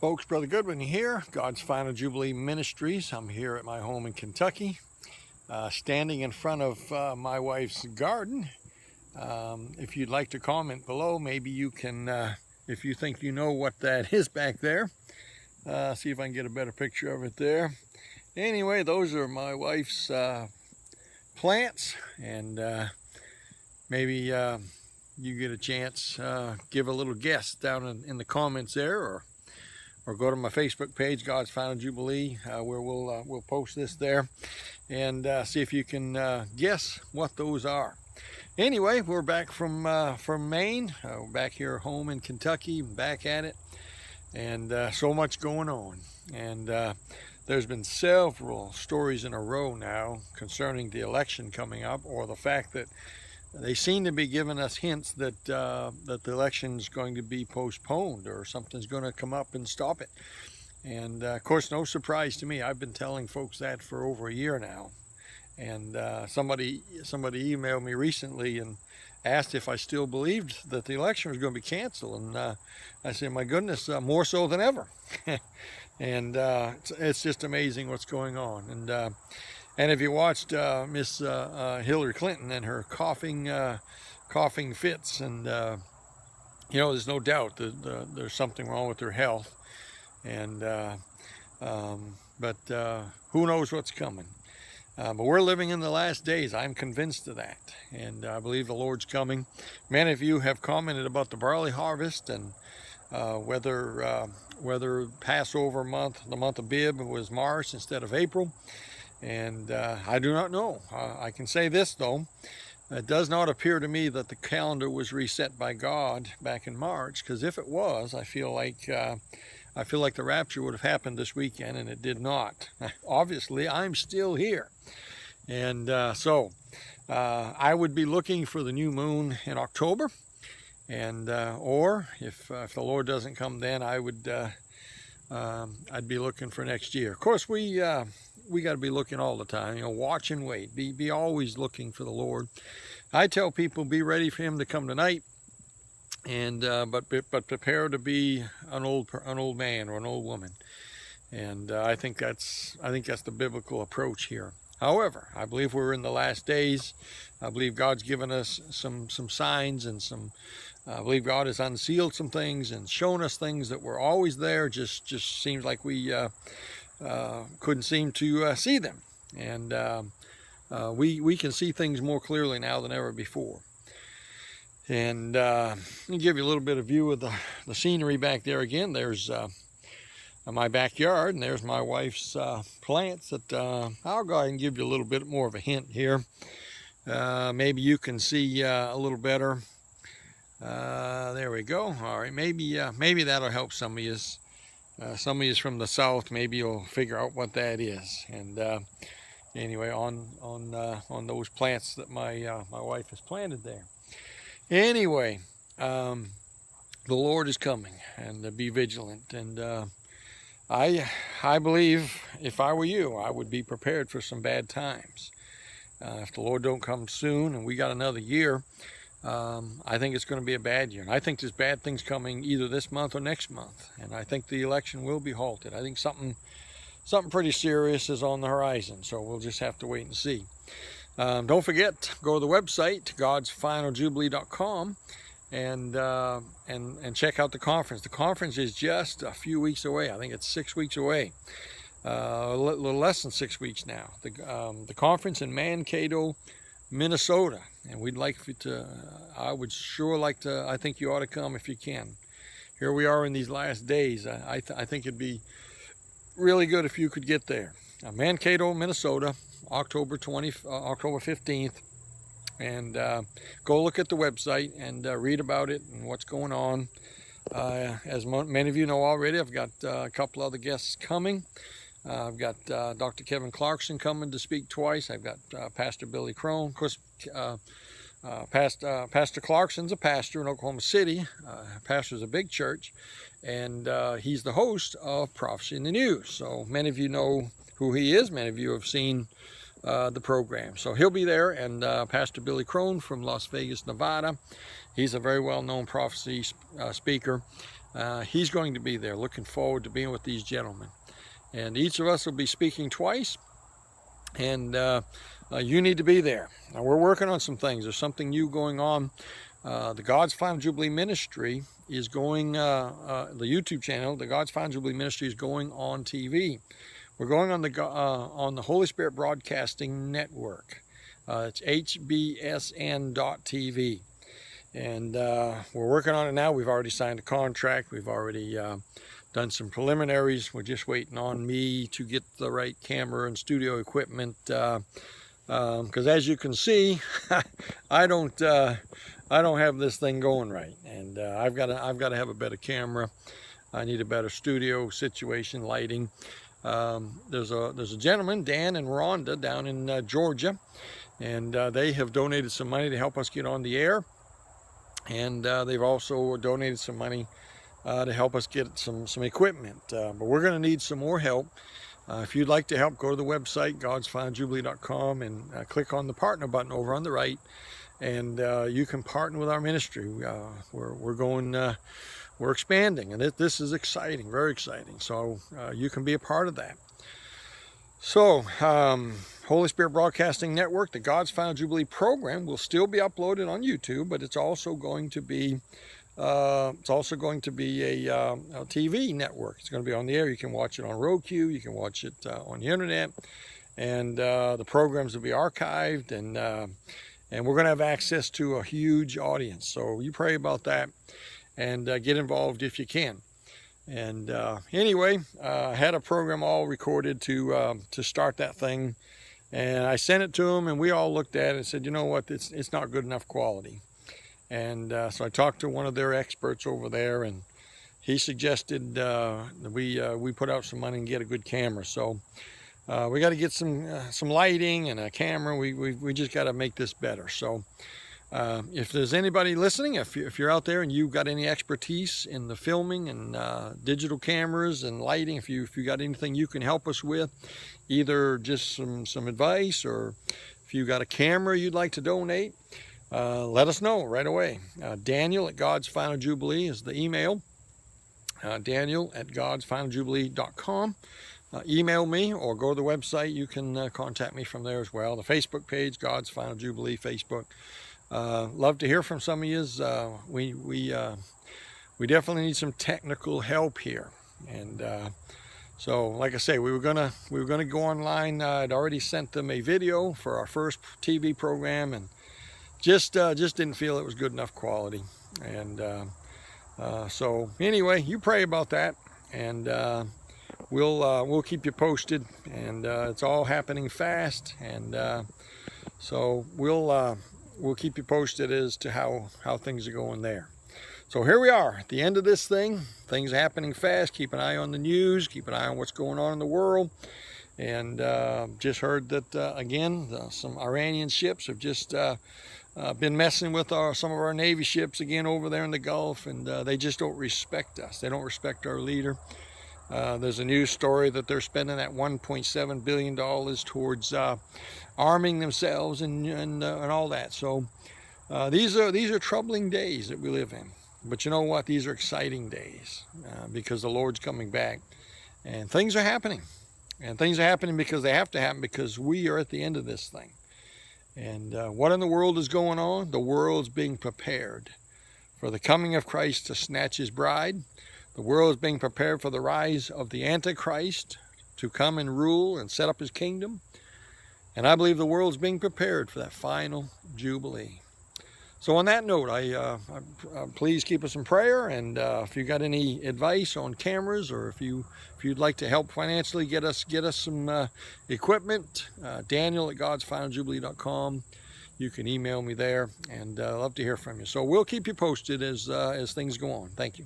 Folks, Brother Goodwin here, God's Final Jubilee Ministries. I'm here at my home in Kentucky, standing in front of my wife's garden. If you'd like to comment below, maybe you can, if you think you know what that is back there, see if I can get a better picture of it there. Anyway, those are my wife's plants, and maybe you get a chance, give a little guess down in the comments there, or go to my Facebook page, God's Final Jubilee, where we'll post this there, and see if you can guess what those are. Anyway, we're back from Maine. We're back here home in Kentucky, back at it, and so much going on. And there's been several stories in a row now concerning the election coming up, or the fact that they seem to be giving us hints that that the election's going to be postponed, or something's going to come up and stop it. And of course, no surprise to me. I've been telling folks that for over a year now. And somebody emailed me recently and asked if I still believed that the election was going to be canceled. And I said, my goodness, more so than ever. And it's just amazing what's going on. And if you watched Miss Hillary Clinton and her coughing fits, and you know, there's no doubt that there's something wrong with her health, and but who knows what's coming. But we're living in the last days. I'm convinced of that, and I believe the Lord's coming. Many of you have commented about the barley harvest, and whether Passover month, the month of Bib, was March instead of April. And I do not know. I can say this, though. It does not appear to me that the calendar was reset by God back in March, because if it was, I feel like the rapture would have happened this weekend, and it did not. Obviously, I'm still here. And so I would be looking for the new moon in October, and or if the Lord doesn't come then, I would I'd be looking for next year. Of course, we got to be looking all the time, you know, watch and wait, be always looking for the Lord. I tell people, be ready for him to come tonight, and but prepare to be an old man or an old woman. And I think that's the biblical approach here. However, I believe we're in the last days. I believe God's given us some signs, and I believe God has unsealed some things and shown us things that were always there. Just seems like we couldn't seem to see them, and we can see things more clearly now than ever before. And let me give you a little bit of view of the scenery back there again. There's my backyard, and there's my wife's plants. That I'll go ahead and give you a little bit more of a hint here. Maybe you can see a little better. There we go. All right, maybe that'll help some of you. Some of you from the south, maybe you'll figure out what that is. And anyway, on those plants that my wife has planted there. Anyway, the Lord is coming, and be vigilant. And I believe if I were you, I would be prepared for some bad times. If the Lord don't come soon, and we got another year, I think it's going to be a bad year. And I think there's bad things coming either this month or next month. And I think the election will be halted. I think something pretty serious is on the horizon. So we'll just have to wait and see. Don't forget, go to the website, godsfinaljubilee.com, and check out the conference. The conference is just a few weeks away. I think it's 6 weeks away. A little less than 6 weeks now. The conference in Mankato, Minnesota, and we'd like you to, I would sure like to, I think you ought to come if you can. Here we are in these last days. I think it'd be really good if you could get there. Mankato, Minnesota, October 15th, and go look at the website and read about it and what's going on. As many of you know already, I've got a couple other guests coming. I've got Dr. Kevin Clarkson coming to speak twice. I've got Pastor Billy Crone. Of course, Pastor Clarkson's a pastor in Oklahoma City. Pastor's a big church, and he's the host of Prophecy in the News. So many of you know who he is. Many of you have seen the program. So he'll be there, and Pastor Billy Crone from Las Vegas, Nevada. He's a very well-known prophecy speaker. He's going to be there. Looking forward to being with these gentlemen. And each of us will be speaking twice. And you need to be there. Now, we're working on some things. There's something new going on. The God's Final Jubilee Ministry is going, the YouTube channel, the God's Final Jubilee Ministry is going on TV. We're going on the Holy Spirit Broadcasting Network. It's hbsn.tv. And we're working on it now. We've already signed a contract. We've already done some preliminaries. We're just waiting on me to get the right camera and studio equipment. Because as you can see, I don't have this thing going right, and I've got to have a better camera. I need a better studio situation, lighting. There's a gentleman, Dan and Rhonda, down in Georgia, and they have donated some money to help us get on the air, and they've also donated some money to help us get some equipment. But we're going to need some more help. If you'd like to help, go to the website, godsfinaljubilee.com, and click on the partner button over on the right, and you can partner with our ministry. We're expanding, and this is exciting, very exciting. So you can be a part of that. So Holy Spirit Broadcasting Network, the God's Final Jubilee program, will still be uploaded on YouTube, but it's also going to be a TV network. It's going to be on the air. You can watch it on Roku. You can watch it on the internet, and the programs will be archived, and we're going to have access to a huge audience. So you pray about that, and get involved if you can. And anyway, I had a program all recorded to start that thing, and I sent it to them, and we all looked at it and said, you know what, it's not good enough quality. And so I talked to one of their experts over there, and he suggested that we put out some money and get a good camera. So we got to get some lighting and a camera. We just got to make this better. So if there's anybody listening, if you're out there and you've got any expertise in the filming and digital cameras and lighting, if you got anything you can help us with, either just some advice, or if you got a camera you'd like to donate, let us know right away. Daniel at God's Final Jubilee is the email. Daniel at godsfinaljubilee.com. Email me or go to the website. You can contact me from there as well. The Facebook page, God's Final Jubilee Facebook. Love to hear from some of you. We definitely need some technical help here, and so like I say, we were gonna go online. I'd already sent them a video for our first TV program, and just didn't feel it was good enough quality. And so anyway, you pray about that, and we'll keep you posted. And it's all happening fast, and so we'll keep you posted as to how things are going there. So here we are at the end of this thing. Things are happening fast. Keep an eye on the news. Keep an eye on what's going on in the world. And just heard that again, some Iranian ships have just been messing with some of our Navy ships again over there in the Gulf, and they just don't respect us. They don't respect our leader. There's a news story that they're spending that $1.7 billion towards arming themselves and all that. So these are troubling days that we live in. But you know what? These are exciting days because the Lord's coming back, and things are happening. And things are happening because they have to happen, because we are at the end of this thing. And what in the world is going on? The world's being prepared for the coming of Christ to snatch his bride. The world is being prepared for the rise of the Antichrist to come and rule and set up his kingdom. And I believe the world's being prepared for that final Jubilee. So on that note, please keep us in prayer. And if you got any advice on cameras, or if you'd like to help financially, get us some equipment, Daniel at godsfinaljubilee.com. You can email me there, and I'd love to hear from you. So we'll keep you posted as things go on. Thank you.